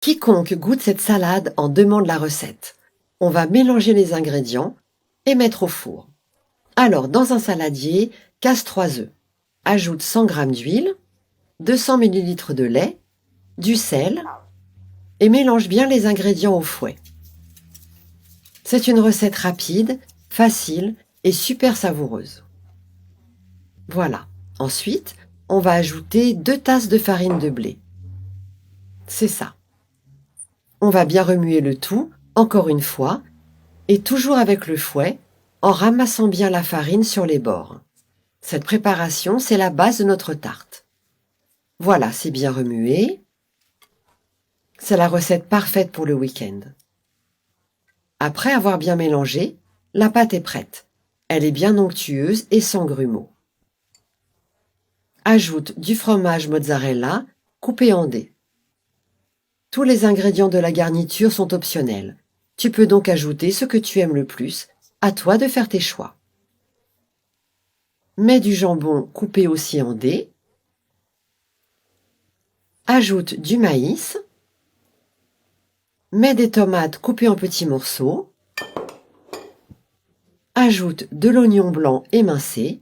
Quiconque goûte cette salade en demande la recette. On va mélanger les ingrédients et mettre au four. Alors, dans un saladier, casse 3 œufs. Ajoute 100 g d'huile, 200 ml de lait, du sel et mélange bien les ingrédients au fouet. C'est une recette rapide, facile et super savoureuse. Voilà. Ensuite, on va ajouter 2 tasses de farine de blé. C'est ça. On va bien remuer le tout, encore une fois, et toujours avec le fouet, en ramassant bien la farine sur les bords. Cette préparation, c'est la base de notre tarte. Voilà, c'est bien remué. C'est la recette parfaite pour le week-end. Après avoir bien mélangé, la pâte est prête. Elle est bien onctueuse et sans grumeaux. Ajoute du fromage mozzarella coupé en dés. Tous les ingrédients de la garniture sont optionnels. Tu peux donc ajouter ce que tu aimes le plus. À toi de faire tes choix. Mets du jambon coupé aussi en dés. Ajoute du maïs. Mets des tomates coupées en petits morceaux. Ajoute de l'oignon blanc émincé.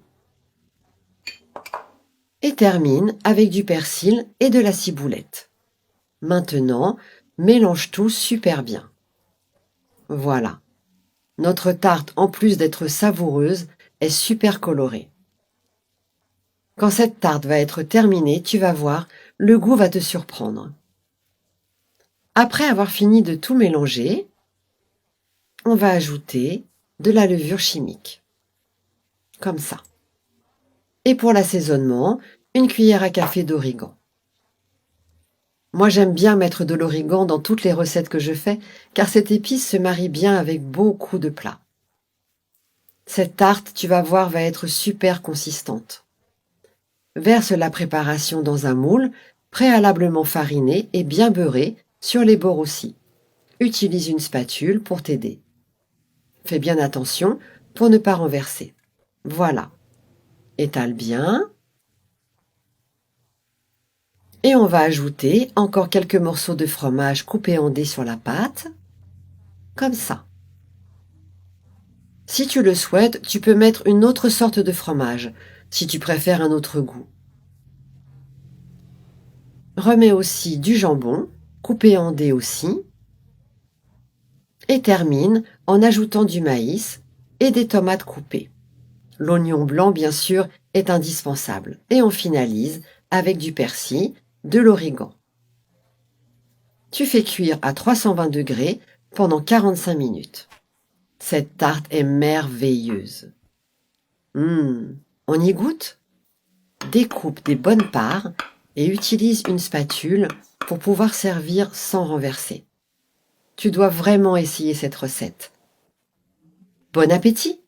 Et termine avec du persil et de la ciboulette. Maintenant, mélange tout super bien. Voilà. Notre tarte, en plus d'être savoureuse, est super colorée. Quand cette tarte va être terminée, tu vas voir, le goût va te surprendre. Après avoir fini de tout mélanger, on va ajouter de la levure chimique. Comme ça. Et pour l'assaisonnement, une cuillère à café d'origan. Moi, j'aime bien mettre de l'origan dans toutes les recettes que je fais, car cette épice se marie bien avec beaucoup de plats. Cette tarte, tu vas voir, va être super consistante. Verse la préparation dans un moule, préalablement fariné et bien beurré, sur les bords aussi. Utilise une spatule pour t'aider. Fais bien attention pour ne pas renverser. Voilà. Étale bien. Et on va ajouter encore quelques morceaux de fromage coupés en dés sur la pâte. Comme ça. Si tu le souhaites, tu peux mettre une autre sorte de fromage, si tu préfères un autre goût. Remets aussi du jambon, coupé en dés aussi. Et termine en ajoutant du maïs et des tomates coupées. L'oignon blanc, bien sûr, est indispensable. Et on finalise avec du persil, de l'origan. Tu fais cuire à 320 degrés pendant 45 minutes. Cette tarte est merveilleuse. On y goûte? Découpe des bonnes parts et utilise une spatule pour pouvoir servir sans renverser. Tu dois vraiment essayer cette recette. Bon appétit!